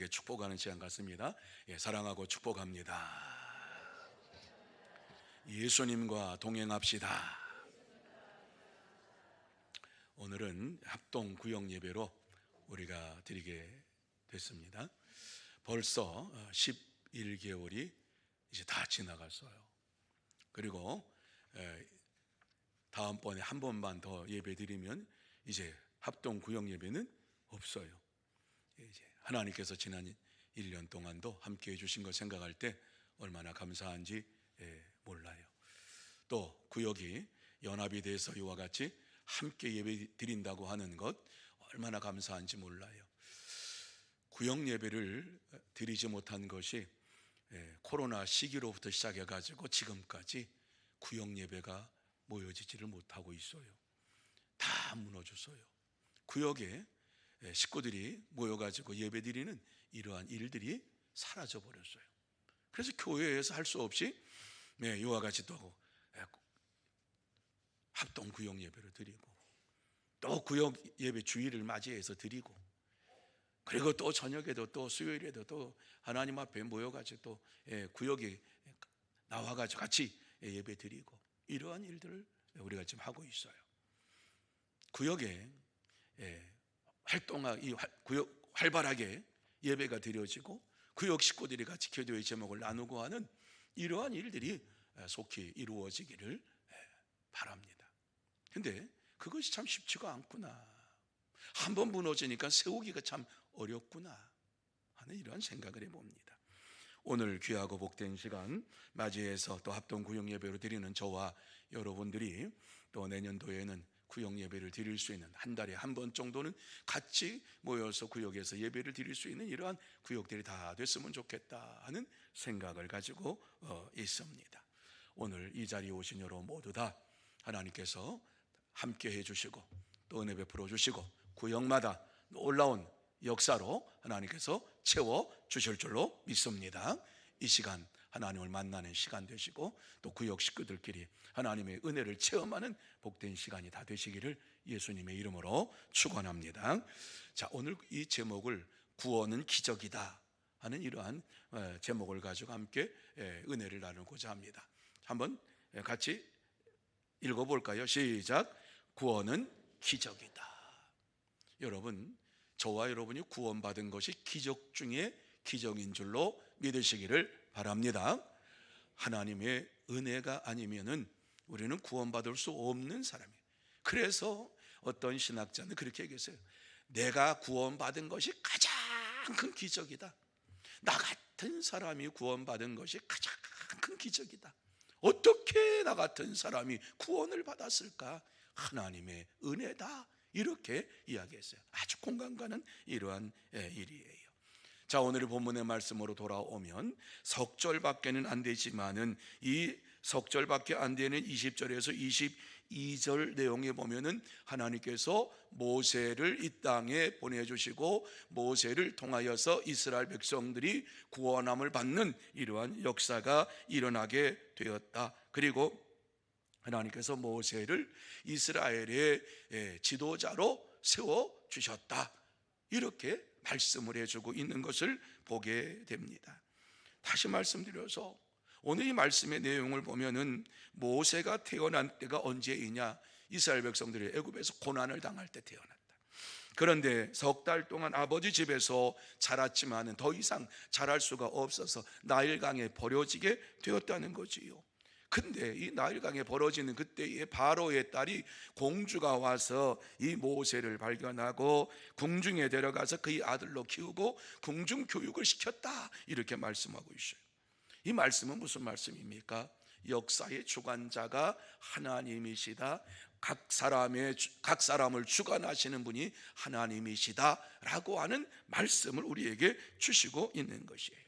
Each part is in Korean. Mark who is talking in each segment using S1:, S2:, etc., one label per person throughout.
S1: 여러분에게 축복하는 시간 같습니다. 사랑하고 축복합니다. 예수님과 동행합시다. 오늘은 합동 구역 예배로 우리가 드리게 됐습니다. 벌써 11개월이 이제 다 지나갔어요. 그리고 다음번에 한 번만 더 예배 드리면 이제 합동 구역 예배는 없어요. 이제 하나님께서 지난 1년 동안도 함께 해주신 것 생각할 때 얼마나 감사한지 몰라요. 또 구역이 연합이 돼서 이와 같이 함께 예배 드린다고 하는 것 얼마나 감사한지 몰라요. 구역 예배를 드리지 못한 것이 코로나 시기로부터 시작해가지고 지금까지 구역 예배가 모여지지를 못하고 있어요. 다 무너졌어요. 구역에 식구들이 모여가지고 예배 드리는 이러한 일들이 사라져 버렸어요. 그래서 교회에서 할 수 없이 이와 같이 또 합동 구역 예배를 드리고 또 구역 예배 주일을 맞이해서 드리고 그리고 또 저녁에도 또 수요일에도 또 하나님 앞에 모여가지고 또 구역에 나와가지고 같이 예배 드리고 이러한 일들을 우리가 지금 하고 있어요. 구역에 구역 활발하게 예배가 드려지고 구역 식구들이 같이 기도의 제목을 나누고 하는 이러한 일들이 속히 이루어지기를 바랍니다. 근데 그것이 참 쉽지가 않구나. 한번 무너지니까 세우기가 참 어렵구나 하는 이러한 생각을 해봅니다. 오늘 귀하고 복된 시간 맞이해서 또 합동 구역 예배로 드리는 저와 여러분들이 또 내년도에는 구역 예배를 드릴 수 있는 한 달에 한 번 정도는 같이 모여서 구역에서 예배를 드릴 수 있는 이러한 구역들이 다 됐으면 좋겠다 하는 생각을 가지고 있습니다. 오늘 이 자리에 오신 여러분 모두 다 하나님께서 함께 해주시고 또 은혜 베풀어 주시고 구역마다 놀라운 역사로 하나님께서 채워주실 줄로 믿습니다. 이 시간 하나님을 만나는 시간 되시고 또 구역 식구들끼리 하나님의 은혜를 체험하는 복된 시간이 다 되시기를 예수님의 이름으로 축원합니다. 자, 오늘 이 제목을 구원은 기적이다 하는 이러한 제목을 가지고 함께 은혜를 나누고자 합니다. 한번 같이 읽어볼까요? 시작. 구원은 기적이다. 여러분, 저와 여러분이 구원받은 것이 기적 중에 기적인 줄로 믿으시기를 바랍니다. 하나님의 은혜가 아니면은 우리는 구원받을 수 없는 사람이에요. 그래서 어떤 신학자는 그렇게 얘기했어요. 내가 구원받은 것이 가장 큰 기적이다. 나 같은 사람이 구원받은 것이 가장 큰 기적이다. 어떻게 나 같은 사람이 구원을 받았을까? 하나님의 은혜다. 이렇게 이야기했어요. 아주 공감 가는 이러한 일이에요. 자, 오늘의 본문의 말씀으로 돌아오면 석절밖에는 안 되지만은 이 석절밖에 안 되는 20절에서 22절 내용에 보면은 하나님께서 모세를 이 땅에 보내주시고 모세를 통하여서 이스라엘 백성들이 구원함을 받는 이러한 역사가 일어나게 되었다. 그리고 하나님께서 모세를 이스라엘의 지도자로 세워주셨다. 이렇게 말씀을 해주고 있는 것을 보게 됩니다. 다시 말씀드려서 오늘 이 말씀의 내용을 보면은 모세가 태어난 때가 언제이냐? 이스라엘 백성들이 애굽에서 고난을 당할 때 태어났다. 그런데 석 달 동안 아버지 집에서 자랐지만은 더 이상 자랄 수가 없어서 나일강에 버려지게 되었다는 거지요. 근데 이 나일강에 벌어지는 그때에 바로의 딸이 공주가 와서 이 모세를 발견하고 궁중에 데려가서 그의 아들로 키우고 궁중 교육을 시켰다. 이렇게 말씀하고 있어요. 이 말씀은 무슨 말씀입니까? 역사의 주관자가 하나님이시다. 각 사람을 주관하시는 분이 하나님이시다라고 하는 말씀을 우리에게 주시고 있는 것이에요.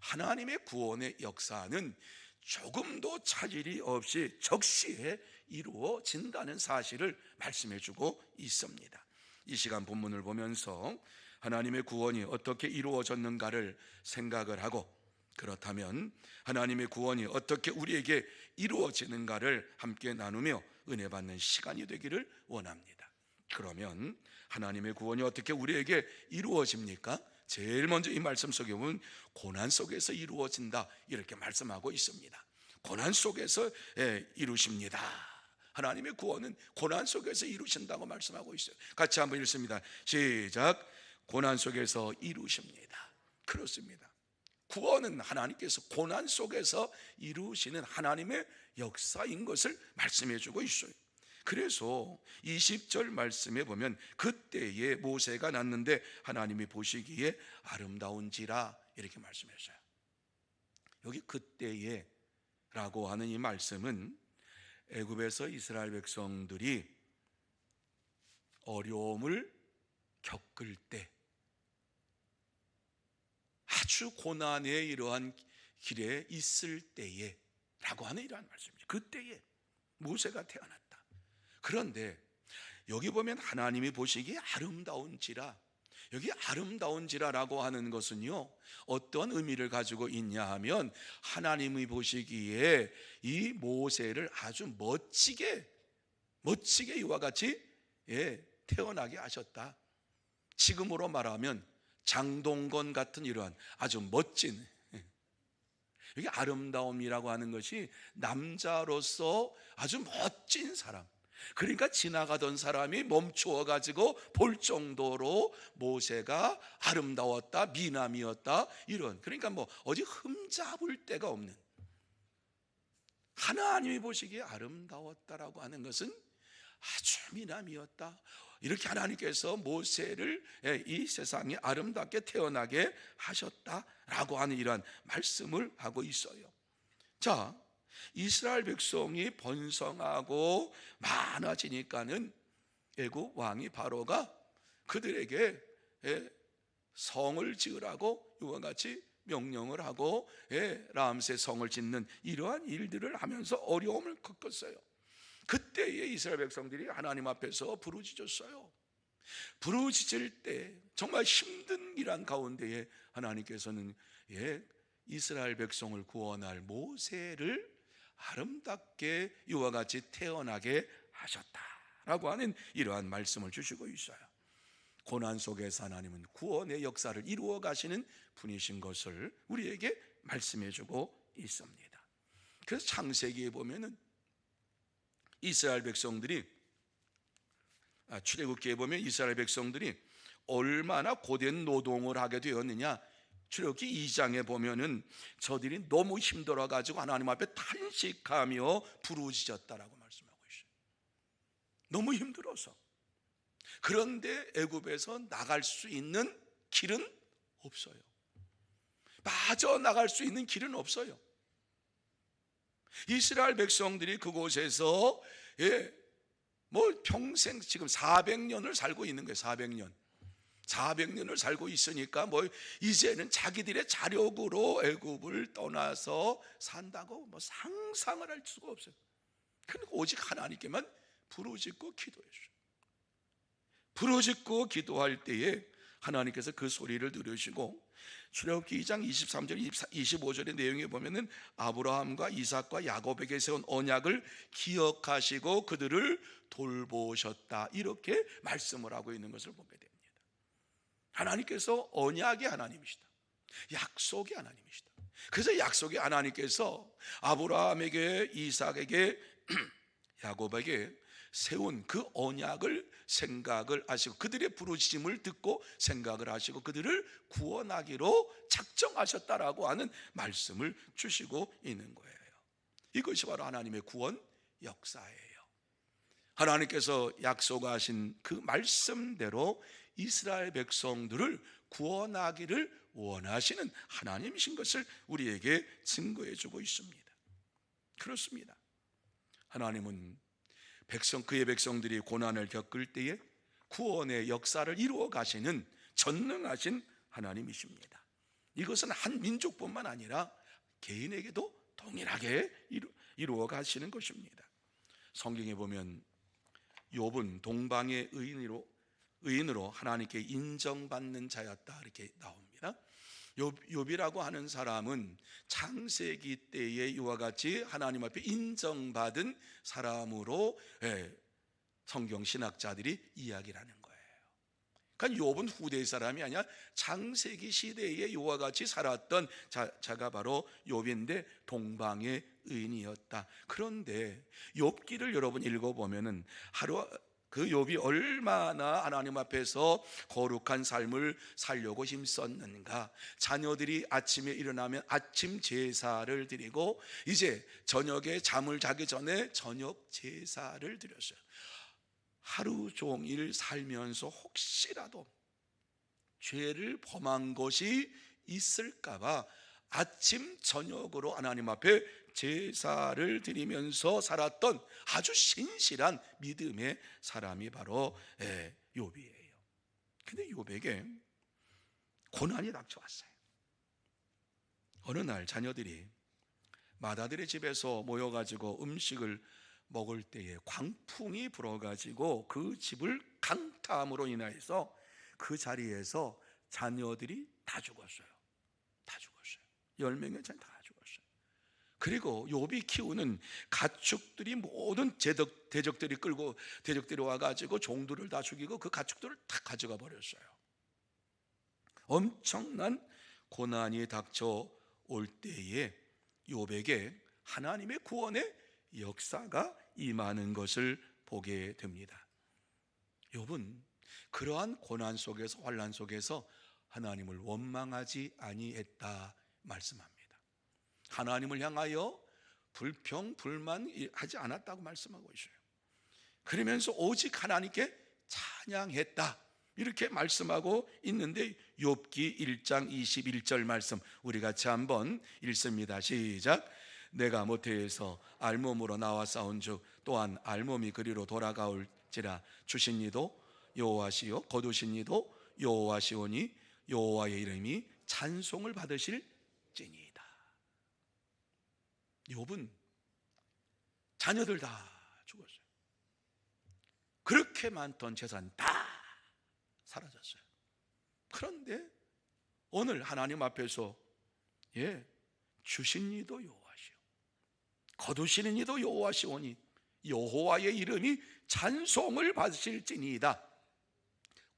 S1: 하나님의 구원의 역사는 조금도 차질이 없이 적시에 이루어진다는 사실을 말씀해 주고 있습니다. 이 시간 본문을 보면서 하나님의 구원이 어떻게 이루어졌는가를 생각을 하고 그렇다면 하나님의 구원이 어떻게 우리에게 이루어지는가를 함께 나누며 은혜 받는 시간이 되기를 원합니다. 그러면 하나님의 구원이 어떻게 우리에게 이루어집니까? 제일 먼저 이 말씀 속에 보면 고난 속에서 이루어진다 이렇게 말씀하고 있습니다. 고난 속에서 이루십니다. 하나님의 구원은 고난 속에서 이루신다고 말씀하고 있어요. 같이 한번 읽습니다. 시작. 고난 속에서 이루십니다. 그렇습니다. 구원은 하나님께서 고난 속에서 이루시는 하나님의 역사인 것을 말씀해 주고 있어요. 그래서 20절 말씀에 보면 그때에 모세가 났는데 하나님이 보시기에 아름다운지라 이렇게 말씀했어요. 여기 그때에 라고 하는 이 말씀은 애굽에서 이스라엘 백성들이 어려움을 겪을 때, 아주 고난의 이러한 길에 있을 때에 라고 하는 이러한 말씀입니다. 그때에 모세가 태어났다. 그런데 여기 보면 하나님이 보시기에 아름다운지라, 여기 아름다운지라라고 하는 것은요 어떤 의미를 가지고 있냐 하면 하나님이 보시기에 이 모세를 아주 멋지게 이와 같이 태어나게 하셨다. 지금으로 말하면 장동건 같은 이러한 아주 멋진, 여기 아름다움이라고 하는 것이 남자로서 아주 멋진 사람, 그러니까 지나가던 사람이 멈추어 가지고 볼 정도로 모세가 아름다웠다, 미남이었다, 이런, 그러니까 뭐 어디 흠잡을 데가 없는, 하나님이 보시기에 아름다웠다라고 하는 것은 아주 미남이었다, 이렇게 하나님께서 모세를 이 세상에 아름답게 태어나게 하셨다라고 하는 이러한 말씀을 하고 있어요. 자, 이스라엘 백성이 번성하고 많아지니까는 애굽 왕이 바로가 그들에게 성을 지으라고 이와 같이 명령을 하고 람세 성을 짓는 이러한 일들을 하면서 어려움을 겪었어요. 그때에 이스라엘 백성들이 하나님 앞에서 부르짖었어요. 부르짖을 때 정말 힘든 일 가운데에 하나님께서는 이스라엘 백성을 구원할 모세를 아름답게 이와 같이 태어나게 하셨다라고 하는 이러한 말씀을 주시고 있어요. 고난 속에서 하나님은 구원의 역사를 이루어 가시는 분이신 것을 우리에게 말씀해 주고 있습니다. 그래서 창세기에 보면은 이스라엘 백성들이, 출애굽기에 보면 이스라엘 백성들이 얼마나 고된 노동을 하게 되었느냐, 출애굽기 2장에 보면은 저들이 너무 힘들어 가지고 하나님 앞에 탄식하며 부르짖었다라고 말씀하고 있어요. 너무 힘들어서. 그런데 애굽에서 나갈 수 있는 길은 없어요. 빠져나갈 수 있는 길은 없어요. 이스라엘 백성들이 그곳에서 뭐 평생 지금 400년을 살고 있는 거예요. 400년을 살고 있으니까 뭐 이제는 자기들의 자력으로 애굽을 떠나서 산다고 뭐 상상을 할 수가 없어요. 그러니까 오직 하나님께만 부르짖고 기도했어요. 부르짖고 기도할 때에 하나님께서 그 소리를 들으시고, 출애굽기 2장 23절 25절의 내용에 보면은 아브라함과 이삭과 야곱에게 세운 언약을 기억하시고 그들을 돌보셨다, 이렇게 말씀을 하고 있는 것을 보게 됩니다. 하나님께서 언약의 하나님이시다, 약속의 하나님이시다. 그래서 약속의 하나님께서 아브라함에게, 이삭에게, 야곱에게 세운 그 언약을 생각을 하시고 그들의 부르짖음을 듣고 생각을 하시고 그들을 구원하기로 작정하셨다라고 하는 말씀을 주시고 있는 거예요. 이것이 바로 하나님의 구원 역사예요. 하나님께서 약속하신 그 말씀대로 이스라엘 백성들을 구원하기를 원하시는 하나님이신 것을 우리에게 증거해 주고 있습니다. 그렇습니다. 하나님은 그의 백성들이 고난을 겪을 때에 구원의 역사를 이루어 가시는 전능하신 하나님이십니다. 이것은 한 민족뿐만 아니라 개인에게도 동일하게 이루어 가시는 것입니다. 성경에 보면 욥은 동방의 의인으로 하나님께 인정받는 자였다, 이렇게 나옵니다. 욥이라고 하는 사람은 창세기 때에 이와 같이 하나님 앞에 인정받은 사람으로 성경 신학자들이 이야기를 하는 거예요. 그러니까 욥은 후대 사람이 아니야 창세기 시대에 요와 같이 살았던 자가 바로 욥인데 동방의 의인이었다. 그런데 욥기를 여러분 읽어보면은 하루 그 욥이 얼마나 하나님 앞에서 거룩한 삶을 살려고 힘썼는가. 자녀들이 아침에 일어나면 아침 제사를 드리고 이제 저녁에 잠을 자기 전에 저녁 제사를 드렸어요. 하루 종일 살면서 혹시라도 죄를 범한 것이 있을까봐 아침 저녁으로 하나님 앞에 제사를 드리면서 살았던 아주 신실한 믿음의 사람이 바로 욥이에요. 근데 욥에게 고난이 닥쳐왔어요. 어느 날 자녀들이 맏아들의 집에서 모여가지고 음식을 먹을 때에 광풍이 불어가지고 그 집을 강타함으로 인해서 그 자리에서 자녀들이 다 죽었어요. 다 죽었어요. 10명의 자녀 다 죽었어요. 그리고 욥이 키우는 가축들이 모든 대적들이 와가지고 종들을 다 죽이고 그 가축들을 다 가져가 버렸어요. 엄청난 고난이 닥쳐올 때에 욥에게 하나님의 구원의 역사가 임하는 것을 보게 됩니다. 욥은 그러한 고난 속에서 환난 속에서 하나님을 원망하지 아니했다 말씀합니다. 하나님을 향하여 불평 불만하지 않았다고 말씀하고 있어요. 그러면서 오직 하나님께 찬양했다 이렇게 말씀하고 있는데 욥기 1장 21절 말씀 우리 같이 한번 읽습니다. 시작. 내가 모태에서 알몸으로 나와 싸운즉 또한 알몸이 그리로 돌아가올지라 주신 이도 여호와시요 거두신 이도 여호와시오니 여호와의 이름이 찬송을 받으실지니이다. 욥은 자녀들 다 죽었어요. 그렇게 많던 재산 다 사라졌어요. 그런데 오늘 하나님 앞에서 주신 이도 여호와시오 거두시는 이도 여호와시오니 여호와의 이름이 찬송을 받으실지니이다.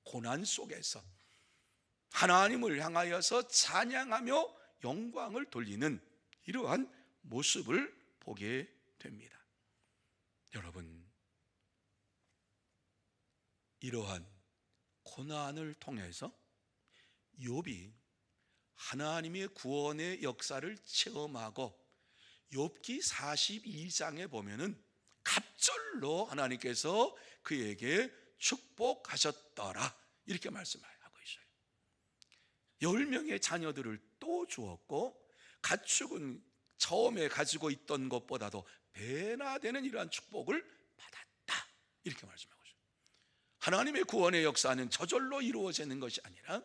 S1: 고난 속에서 하나님을 향하여서 찬양하며 영광을 돌리는 이러한 모습을 보게 됩니다. 여러분, 이러한 고난을 통해서 욥이 하나님의 구원의 역사를 체험하고 욥기 42장에 보면은 갑절로 하나님께서 그에게 축복하셨더라 이렇게 말씀하고 있어요. 10명의 자녀들을 또 주었고 가축은 처음에 가지고 있던 것보다도 배나 되는 이러한 축복을 받았다 이렇게 말씀하고 있어요. 하나님의 구원의 역사는 저절로 이루어지는 것이 아니라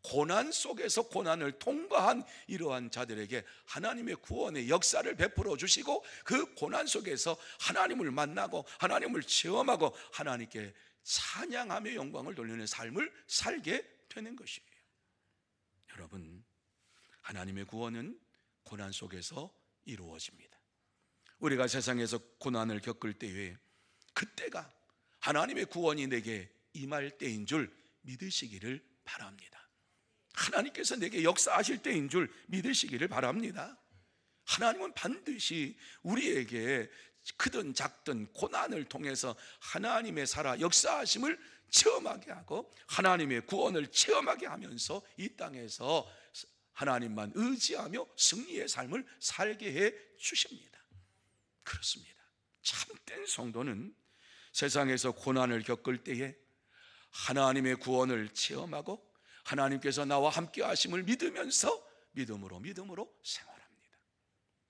S1: 고난 속에서 고난을 통과한 이러한 자들에게 하나님의 구원의 역사를 베풀어 주시고 그 고난 속에서 하나님을 만나고 하나님을 체험하고 하나님께 찬양하며 영광을 돌리는 삶을 살게 되는 것이에요. 여러분, 하나님의 구원은 고난 속에서 이루어집니다. 우리가 세상에서 고난을 겪을 때에 그때가 하나님의 구원이 내게 임할 때인 줄 믿으시기를 바랍니다. 하나님께서 내게 역사하실 때인 줄 믿으시기를 바랍니다. 하나님은 반드시 우리에게 크든 작든 고난을 통해서 하나님의 살아 역사하심을 체험하게 하고 하나님의 구원을 체험하게 하면서 이 땅에서 하나님만 의지하며 승리의 삶을 살게 해 주십니다. 그렇습니다. 참된 성도는 세상에서 고난을 겪을 때에 하나님의 구원을 체험하고 하나님께서 나와 함께 하심을 믿으면서 믿음으로 생활합니다.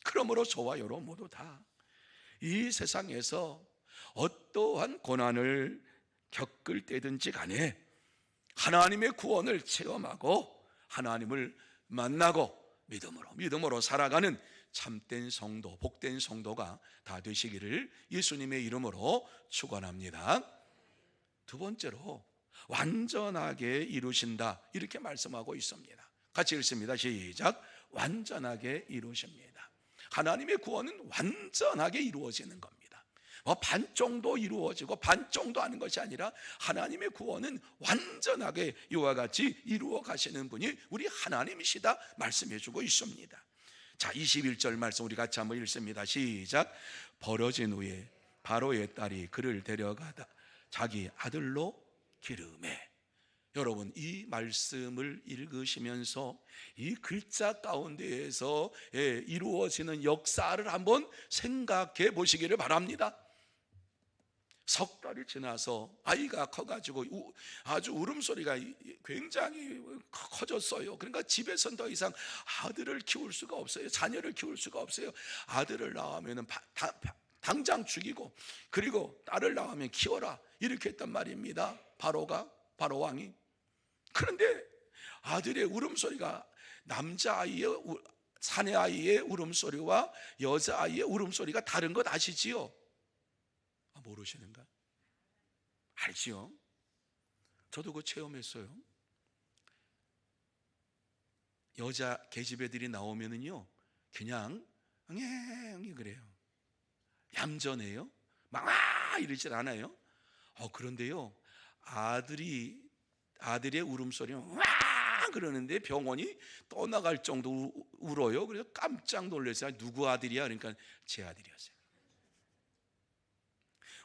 S1: 그러므로 저와 여러분 모두 다 이 세상에서 어떠한 고난을 겪을 때든지 간에 하나님의 구원을 체험하고 하나님을 만나고 믿음으로 살아가는 참된 성도, 복된 성도가 다 되시기를 예수님의 이름으로 축원합니다. 두 번째로 완전하게 이루신다 이렇게 말씀하고 있습니다. 같이 읽습니다. 시작. 완전하게 이루십니다. 하나님의 구원은 완전하게 이루어지는 겁니다. 반 정도 이루어지고 반 정도 하는 것이 아니라 하나님의 구원은 완전하게 이와 같이 이루어 가시는 분이 우리 하나님이시다 말씀해 주고 있습니다. 자, 21절 말씀 우리 같이 한번 읽습니다. 시작. 벌어진 후에 바로의 딸이 그를 데려가다 자기 아들로 기르매. 여러분, 이 말씀을 읽으시면서 이 글자 가운데에서 이루어지는 역사를 한번 생각해 보시기를 바랍니다. 석 달이 지나서 아이가 커가지고 아주 울음소리가 굉장히 커졌어요. 그러니까 집에서는 더 이상 아들을 키울 수가 없어요. 자녀를 키울 수가 없어요. 아들을 낳으면 당장 죽이고, 그리고 딸을 낳으면 키워라, 이렇게 했단 말입니다. 바로 왕이. 그런데 아들의 울음소리가 남자아이의 사내아이의 울음소리와 여자아이의 울음소리가 다른 것 아시지요? 모르시는가? 알지요? 저도 그거 체험했어요. 여자 계집애들이 나오면은요, 그냥 응애 그래요. 얌전해요. 막 이러질 않아요. 그런데요, 아들의 울음소리는 와 그러는데 병원이 떠나갈 정도 울어요. 그래서 깜짝 놀랐어요. 누구 아들이야? 그러니까 제 아들이었어요.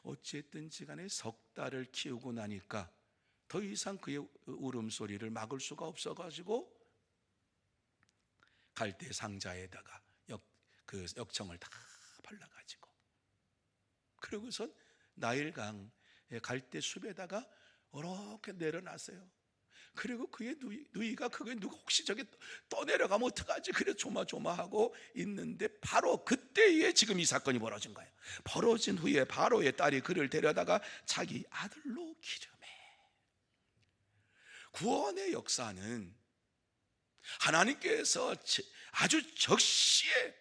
S1: 어쨌든지 간에 석 달을 키우고 나니까 더 이상 그의 울음소리를 막을 수가 없어가지고 갈대 상자에다가 그 역청을 다 발라가지고, 그러고선 나일강 갈대 숲에다가 이렇게 내려놨어요. 그리고 그의 누이가 그게 누가 혹시 저게 떠내려가면 어떡하지? 그래 조마조마하고 있는데 바로 그때에 지금 이 사건이 벌어진 거예요. 벌어진 후에 바로의 딸이 그를 데려다가 자기 아들로 기르매. 구원의 역사는 하나님께서 아주 적시에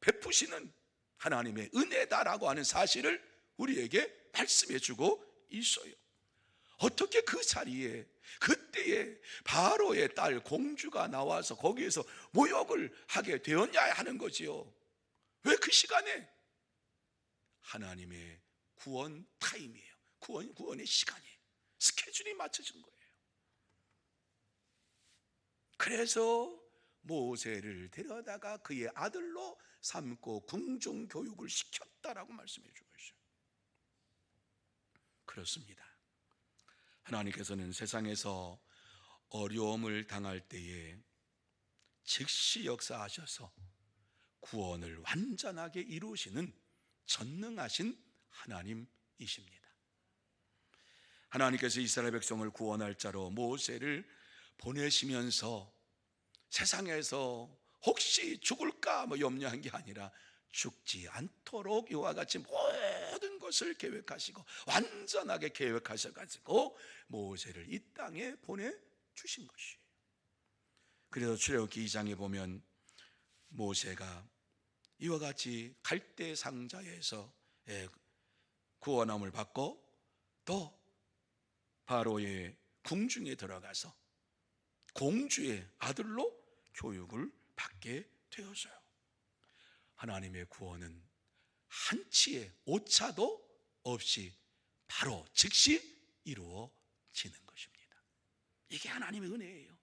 S1: 베푸시는 하나님의 은혜다라고 하는 사실을 우리에게 말씀해 주고 있어요. 어떻게 그 자리에 그때에 바로의 딸 공주가 나와서 거기에서 모욕을 하게 되었냐 하는 거지요. 왜 그 시간에? 하나님의 구원 타임이에요. 구원의 시간이에요. 스케줄이 맞춰진 거예요. 그래서 모세를 데려다가 그의 아들로 삼고 궁중 교육을 시켰다라고 말씀해 주고 있어요. 그렇습니다. 하나님께서는 세상에서 어려움을 당할 때에 즉시 역사하셔서 구원을 완전하게 이루시는 전능하신 하나님이십니다. 하나님께서 이스라엘 백성을 구원할 자로 모세를 보내시면서 세상에서 혹시 죽을까 염려한 게 아니라 죽지 않도록 이와 같이 모든 것을 계획하시고 완전하게 계획하셔가지고 모세를 이 땅에 보내주신 것이에요. 그래서 출애굽기 2장에 보면 모세가 이와 같이 갈대 상자에서 구원함을 받고 또 바로의 궁중에 들어가서 공주의 아들로 교육을 받게 되었어요. 하나님의 구원은 한치의 오차도 없이 바로 즉시 이루어지는 것입니다. 이게 하나님의 은혜예요.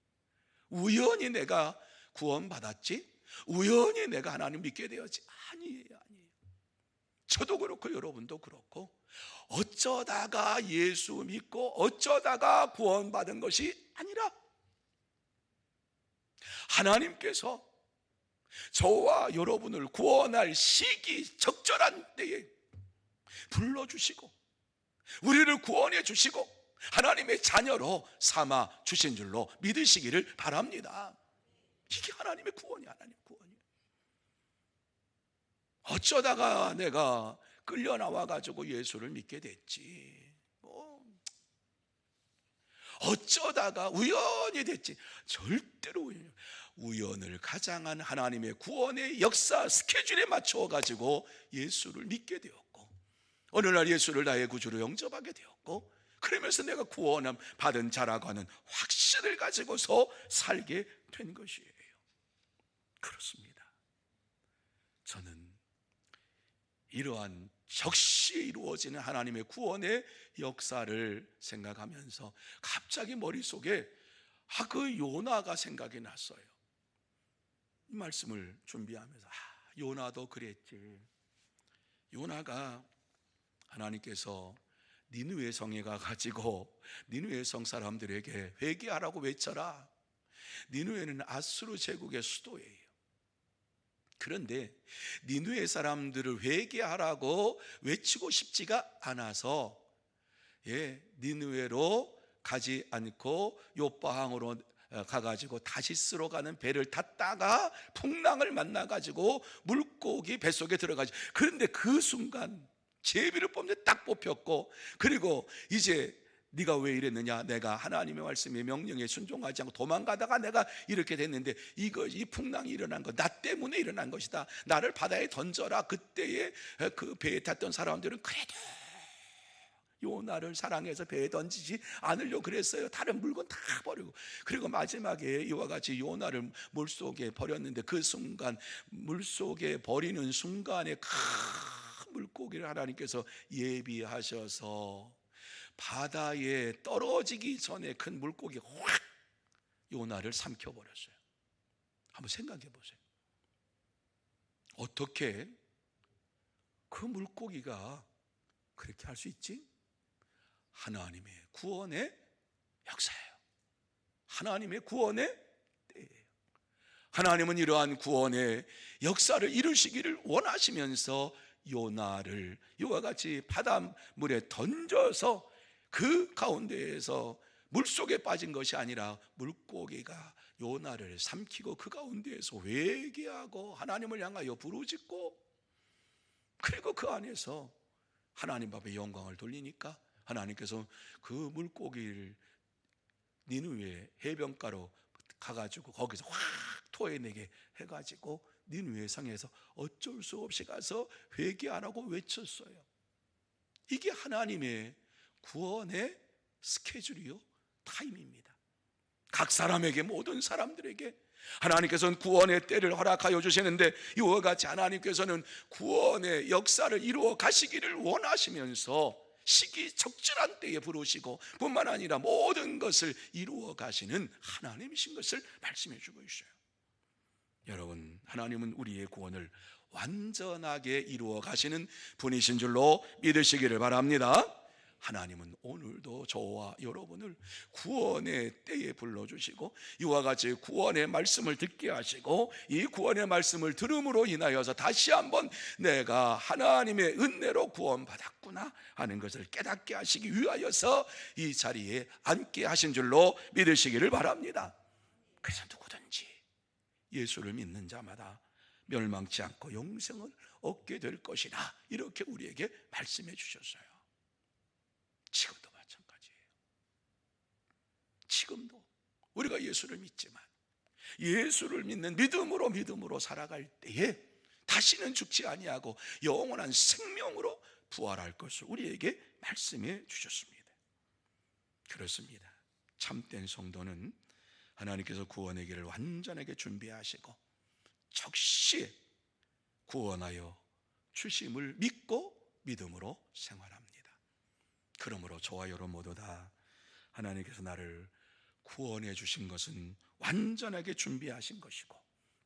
S1: 우연히 내가 구원받았지, 우연히 내가 하나님 믿게 되었지, 아니에요. 저도 그렇고 여러분도 그렇고 어쩌다가 예수 믿고 어쩌다가 구원받은 것이 아니라 하나님께서 저와 여러분을 구원할 시기 적절한 때에 불러주시고 우리를 구원해 주시고 하나님의 자녀로 삼아 주신 줄로 믿으시기를 바랍니다. 이게 하나님의 구원이야. 하나님의 구원이야. 어쩌다가 내가 끌려 나와가지고 예수를 믿게 됐지, 어쩌다가 우연히 됐지, 절대로 우연을 가장한 하나님의 구원의 역사 스케줄에 맞춰가지고 예수를 믿게 되었고 어느 날 예수를 나의 구주로 영접하게 되었고 그러면서 내가 구원함 받은 자라고 하는 확신을 가지고서 살게 된 것이에요. 그렇습니다. 저는 이러한 적시에 이루어지는 하나님의 구원의 역사를 생각하면서 갑자기 머릿속에 그 요나가 생각이 났어요. 이 말씀을 준비하면서 요나도 그랬지. 요나가 하나님께서 니느웨 성에 가가지고 니느웨 성 사람들에게 회개하라고 외쳐라. 니느웨는 아수르 제국의 수도예요. 그런데 니느웨 사람들을 회개하라고 외치고 싶지가 않아서 니느웨로 가지 않고 요바항으로 가가지고 다시스로 가는 배를 탔다가 풍랑을 만나가지고 물고기 뱃속에 들어가지. 그런데 그 순간 제비를 뽑는데 딱 뽑혔고, 그리고 이제 네가 왜 이랬느냐, 내가 하나님의 말씀에 명령에 순종하지 않고 도망가다가 내가 이렇게 됐는데 이 풍랑이 일어난 것 나 때문에 일어난 것이다. 나를 바다에 던져라. 그때에 그 배에 탔던 사람들은 그래도 요나를 사랑해서 배에 던지지 않으려고 그랬어요. 다른 물건 다 버리고. 그리고 마지막에 이와 같이 요나를 물속에 버렸는데 그 순간, 물속에 버리는 순간에 큰 물고기를 하나님께서 예비하셔서 바다에 떨어지기 전에 큰 물고기가 확 요나를 삼켜버렸어요. 한번 생각해 보세요. 어떻게 그 물고기가 그렇게 할 수 있지? 하나님의 구원의 역사예요. 하나님의 구원의 때예요. 하나님은 이러한 구원의 역사를 이루시기를 원하시면서 요나를 이와 같이 바닷물에 던져서 그 가운데에서 물속에 빠진 것이 아니라 물고기가 요나를 삼키고 그 가운데에서 회개하고 하나님을 향하여 부르짖고, 그리고 그 안에서 하나님 앞에 영광을 돌리니까 하나님께서 그 물고기를 니느웨 해변가로 가가지고 거기서 확 토해내게 해가지고 니느웨 성에서 어쩔 수 없이 가서 회개하라고 외쳤어요. 이게 하나님의 구원의 스케줄이요, 타임입니다. 각 사람에게, 모든 사람들에게 하나님께서는 구원의 때를 허락하여 주시는데, 이와 같이 하나님께서는 구원의 역사를 이루어 가시기를 원하시면서 시기 적절한 때에 부르시고 뿐만 아니라 모든 것을 이루어 가시는 하나님이신 것을 말씀해 주고 있어요. 여러분, 하나님은 우리의 구원을 완전하게 이루어 가시는 분이신 줄로 믿으시기를 바랍니다. 하나님은 오늘도 저와 여러분을 구원의 때에 불러주시고 이와 같이 구원의 말씀을 듣게 하시고, 이 구원의 말씀을 들음으로 인하여서 다시 한번 내가 하나님의 은혜로 구원받았구나 하는 것을 깨닫게 하시기 위하여서 이 자리에 앉게 하신 줄로 믿으시기를 바랍니다. 그래서 누구든지 예수를 믿는 자마다 멸망치 않고 영생을 얻게 될 것이다, 이렇게 우리에게 말씀해 주셨어요. 지금도 마찬가지예요. 지금도 우리가 예수를 믿지만 예수를 믿는 믿음으로 살아갈 때에 다시는 죽지 아니하고 영원한 생명으로 부활할 것을 우리에게 말씀해 주셨습니다. 그렇습니다. 참된 성도는 하나님께서 구원의 길을 완전하게 준비하시고 적시에 구원하여 주심을 믿고 믿음으로 생활합니다. 그러므로 저와 여러분 모두 다 하나님께서 나를 구원해 주신 것은 완전하게 준비하신 것이고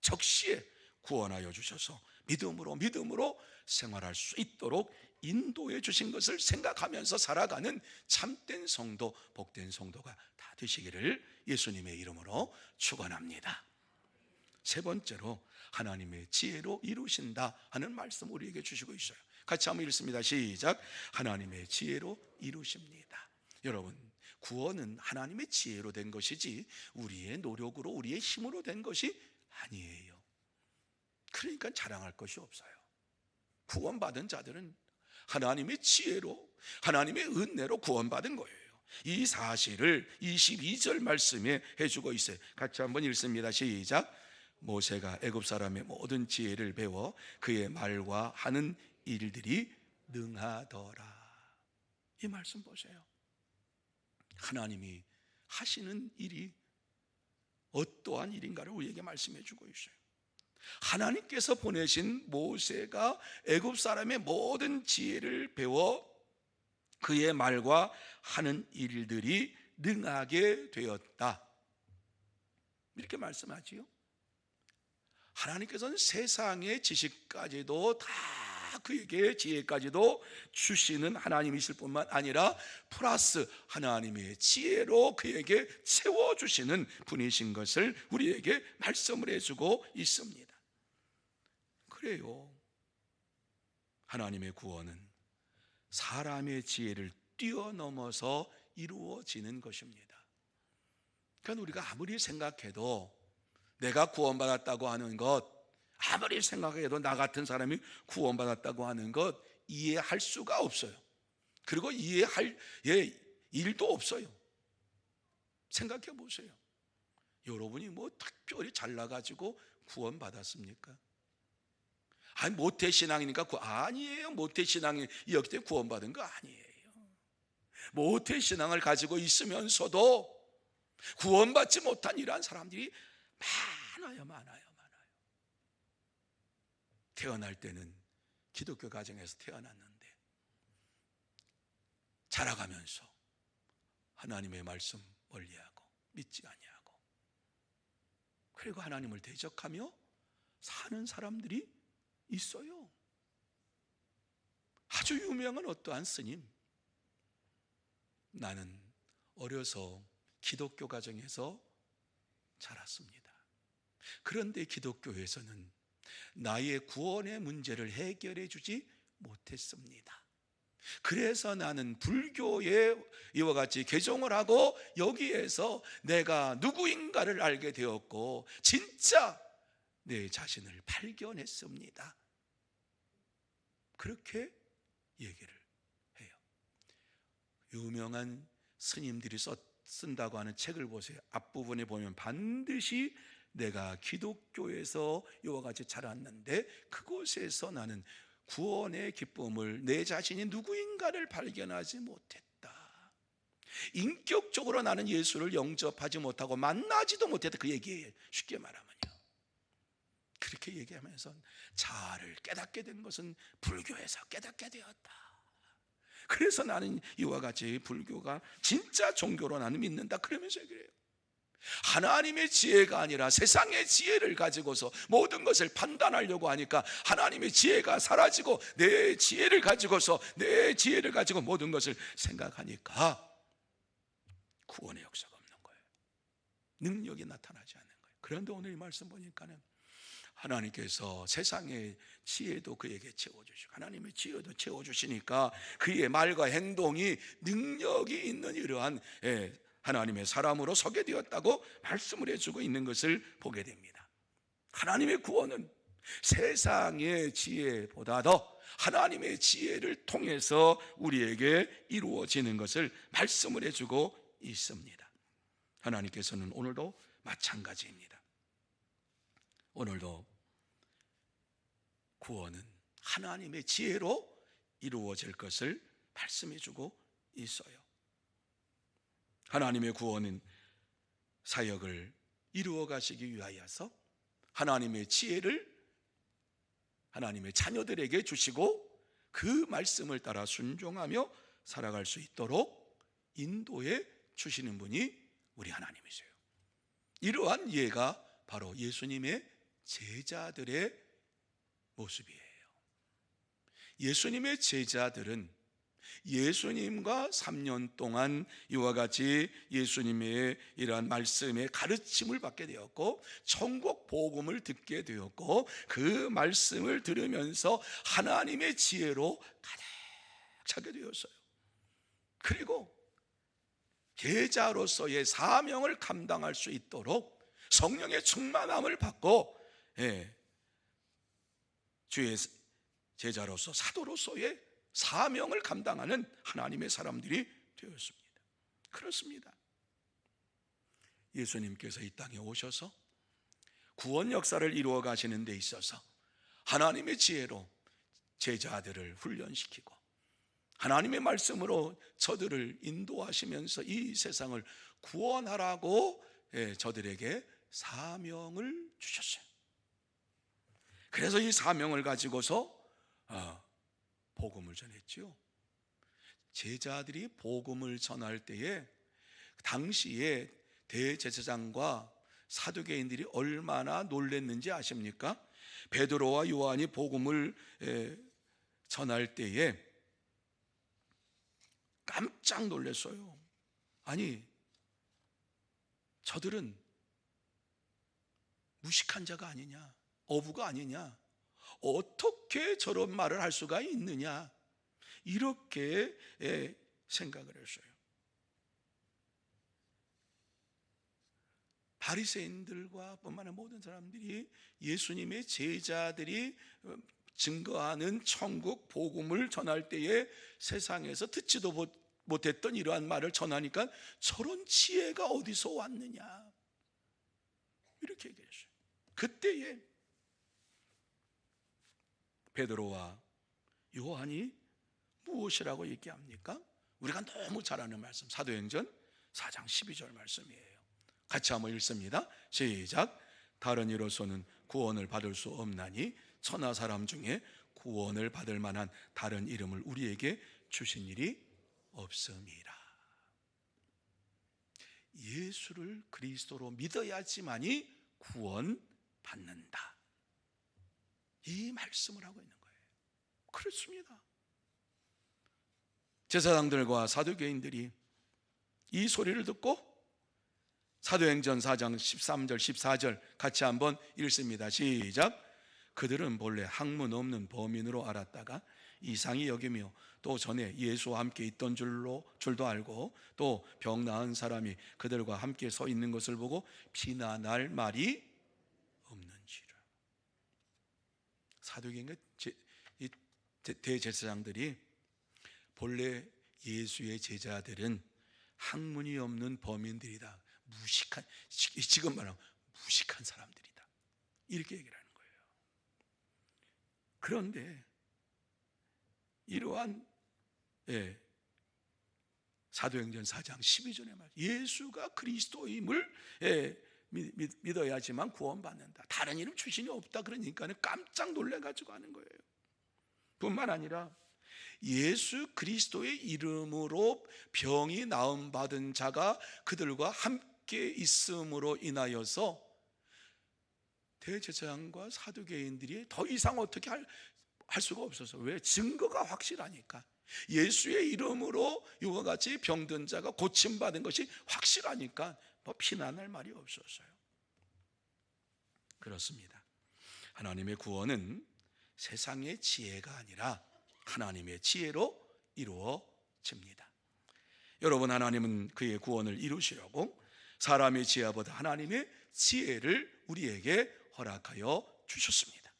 S1: 적시에 구원하여 주셔서 믿음으로 생활할 수 있도록 인도해 주신 것을 생각하면서 살아가는 참된 성도, 복된 성도가 다 되시기를 예수님의 이름으로 축원합니다. 세 번째로 하나님의 지혜로 이루신다 하는 말씀 우리에게 주시고 있어요. 같이 한번 읽습니다. 시작. 하나님의 지혜로 이루십니다. 여러분, 구원은 하나님의 지혜로 된 것이지 우리의 노력으로, 우리의 힘으로 된 것이 아니에요. 그러니까 자랑할 것이 없어요. 구원받은 자들은 하나님의 지혜로, 하나님의 은혜로 구원받은 거예요. 이 사실을 22절 말씀에 해주고 있어요. 같이 한번 읽습니다. 시작. 모세가 애굽 사람의 모든 지혜를 배워 그의 말과 하는 일들이 능하더라. 이 말씀 보세요. 하나님이 하시는 일이 어떠한 일인가를 우리에게 말씀해 주고 있어요. 하나님께서 보내신 모세가 애굽 사람의 모든 지혜를 배워 그의 말과 하는 일들이 능하게 되었다, 이렇게 말씀하지요. 하나님께서는 세상의 지식까지도 다 그에게 지혜까지도 주시는 하나님이실 뿐만 아니라 플러스 하나님의 지혜로 그에게 채워주시는 분이신 것을 우리에게 말씀을 해주고 있습니다. 그래요, 하나님의 구원은 사람의 지혜를 뛰어넘어서 이루어지는 것입니다. 그러니까 우리가 아무리 생각해도 내가 구원받았다고 하는 것, 아무리 생각해도 나 같은 사람이 구원받았다고 하는 것 이해할 수가 없어요. 그리고 이해할 일도 없어요. 생각해 보세요. 여러분이 뭐 특별히 잘나가지고 구원받았습니까? 아니 모태신앙이니까 아니에요. 모태신앙이었기 때문에 구원받은 거 아니에요. 모태신앙을 가지고 있으면서도 구원받지 못한 이러한 사람들이 많아요. 태어날 때는 기독교 가정에서 태어났는데 자라가면서 하나님의 말씀 멀리하고 믿지 아니하고, 그리고 하나님을 대적하며 사는 사람들이 있어요. 아주 유명한 어떠한 스님, 나는 어려서 기독교 가정에서 자랐습니다. 그런데 기독교에서는 나의 구원의 문제를 해결해 주지 못했습니다. 그래서 나는 불교에 이와 같이 개종을 하고 여기에서 내가 누구인가를 알게 되었고 진짜 내 자신을 발견했습니다. 그렇게 얘기를 해요. 유명한 스님들이 쓴다고 하는 책을 보세요. 앞부분에 보면 반드시 내가 기독교에서 이와 같이 자랐는데 그곳에서 나는 구원의 기쁨을, 내 자신이 누구인가를 발견하지 못했다, 인격적으로 나는 예수를 영접하지 못하고 만나지도 못했다, 그 얘기예요. 쉽게 말하면요. 그렇게 얘기하면서 자아를 깨닫게 된 것은 불교에서 깨닫게 되었다. 그래서 나는 이와 같이 불교가 진짜 종교로 나는 믿는다, 그러면서 그래요. 하나님의 지혜가 아니라 세상의 지혜를 가지고서 모든 것을 판단하려고 하니까 하나님의 지혜가 사라지고 내 지혜를 가지고서, 내 지혜를 가지고 모든 것을 생각하니까 구원의 역사가 없는 거예요. 능력이 나타나지 않는 거예요. 그런데 오늘 이 말씀 보니까는 하나님께서 세상의 지혜도 그에게 채워주시고 하나님의 지혜도 채워주시니까 그의 말과 행동이 능력이 있는 이러한 하나님의 사람으로 서게 되었다고 말씀을 해주고 있는 것을 보게 됩니다. 하나님의 구원은 세상의 지혜보다 더 하나님의 지혜를 통해서 우리에게 이루어지는 것을 말씀을 해주고 있습니다. 하나님께서는 오늘도 마찬가지입니다. 오늘도 구원은 하나님의 지혜로 이루어질 것을 말씀해주고 있어요. 하나님의 구원은 사역을 이루어 가시기 위하여서 하나님의 지혜를 하나님의 자녀들에게 주시고 그 말씀을 따라 순종하며 살아갈 수 있도록 인도해 주시는 분이 우리 하나님이세요. 이러한 예가 바로 예수님의 제자들의 모습이에요. 예수님의 제자들은 예수님과 3년 동안 이와 같이 예수님의 이러한 말씀의 가르침을 받게 되었고 천국 복음을 듣게 되었고 그 말씀을 들으면서 하나님의 지혜로 가득 차게 되었어요. 그리고 제자로서의 사명을 감당할 수 있도록 성령의 충만함을 받고 주의 제자로서 사도로서의 사명을 감당하는 하나님의 사람들이 되었습니다. 그렇습니다. 예수님께서 이 땅에 오셔서 구원 역사를 이루어 가시는 데 있어서 하나님의 지혜로 제자들을 훈련시키고 하나님의 말씀으로 저들을 인도하시면서 이 세상을 구원하라고 저들에게 사명을 주셨어요. 그래서 이 사명을 가지고서 복음을 전했죠. 제자들이 복음을 전할 때에 당시에 대제사장과 사두개인들이 얼마나 놀랐는지 아십니까? 베드로와 요한이 복음을 전할 때에 깜짝 놀랐어요. 아니, 저들은 무식한 자가 아니냐, 어부가 아니냐, 어떻게 저런 말을 할 수가 있느냐, 이렇게 생각을 했어요. 바리새인들과 뿐만 아니라 모든 사람들이 예수님의 제자들이 증거하는 천국 복음을 전할 때에 세상에서 듣지도 못했던 이러한 말을 전하니까 저런 지혜가 어디서 왔느냐, 이렇게 얘기했어요. 그때에 베드로와 요한이 무엇이라고 얘기합니까? 우리가 너무 잘 아는 말씀, 사도행전 4장 12절 말씀이에요. 같이 한번 읽습니다. 시작. 다른 이로서는 구원을 받을 수 없나니 천하 사람 중에 구원을 받을 만한 다른 이름을 우리에게 주신 일이 없음이라. 예수를 그리스도로 믿어야지만이 구원받는다, 이 말씀을 하고 있는 거예요. 그렇습니다. 제사장들과 사두개인들이 이 소리를 듣고 사도행전 4장 13절 14절 같이 한번 읽습니다. 시작. 그들은 본래 학문 없는 범인으로 알았다가 이상히 여기며 또 전에 예수와 함께 있던 줄도 알고 또 병 나은 사람이 그들과 함께 서 있는 것을 보고 비난할 말이 없는지라. 사두개인과 대제사장들이 본래 예수의 제자들은 학문이 없는 범인들이다, 무식한, 지금 말하면 무식한 사람들이다, 이렇게 얘기를 하는 거예요. 그런데 이러한 사도행전 4장 12절의 말, 예수가 그리스도임을 믿어야지만 구원받는다, 다른 이름 출신이 없다, 그러니까 깜짝 놀래가지고 하는 거예요. 뿐만 아니라 예수 그리스도의 이름으로 병이 나음받은 자가 그들과 함께 있음으로 인하여서 대제사장과 사두개인들이 더 이상 어떻게 할 수가 없어서, 왜? 증거가 확실하니까. 예수의 이름으로 이와 같이 병든 자가 고침받은 것이 확실하니까 뭐 비난할 말이 없었어요. 그렇습니다. 하나님의 구원은 세상의 지혜가 아니라 하나님의 지혜로 이루어집니다. 여러분, 하나님은 그의 구원을 이루시려고 사람의 지혜보다 하나님의 지혜를 우리에게 허락하여 주셨습니다.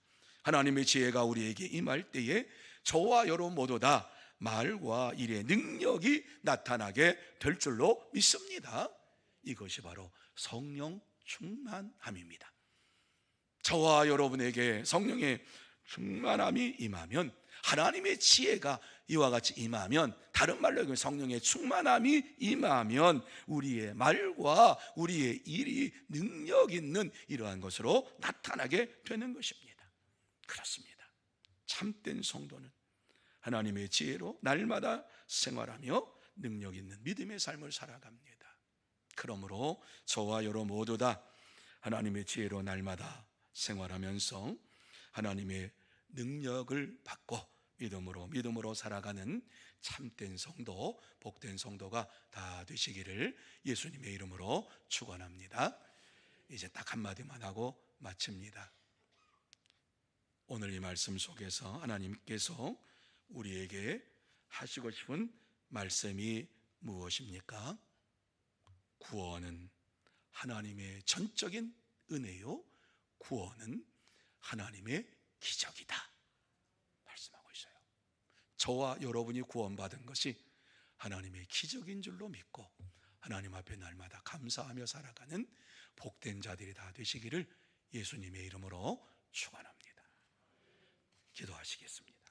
S1: 하나님의 지혜가 우리에게 임할 때에 저와 여러분 모두 다 말과 일의 능력이 나타나게 될 줄로 믿습니다. 이것이 바로 성령 충만함입니다. 저와 여러분에게 성령의 충만함이 임하면, 하나님의 지혜가 이와 같이 임하면, 다른 말로 성령의 충만함이 임하면 우리의 말과 우리의 일이 능력 있는 이러한 것으로 나타나게 되는 것입니다. 그렇습니다. 참된 성도는 하나님의 지혜로 날마다 생활하며 능력 있는 믿음의 삶을 살아갑니다. 그러므로 저와 여러분 모두 다 하나님의 지혜로 날마다 생활하면서 하나님의 능력을 받고 믿음으로 살아가는 참된 성도, 복된 성도가 다 되시기를 예수님의 이름으로 축원합니다. 이제 딱 한마디만 하고 마칩니다. 오늘 이 말씀 속에서 하나님께서 우리에게 하시고 싶은 말씀이 무엇입니까? 구원은 하나님의 전적인 은혜요, 구원은 하나님의 기적이다 말씀하고 있어요. 저와 여러분이 구원받은 것이 하나님의 기적인 줄로 믿고 하나님 앞에 날마다 감사하며 살아가는 복된 자들이 다 되시기를 예수님의 이름으로 축원합니다. 기도하시겠습니다.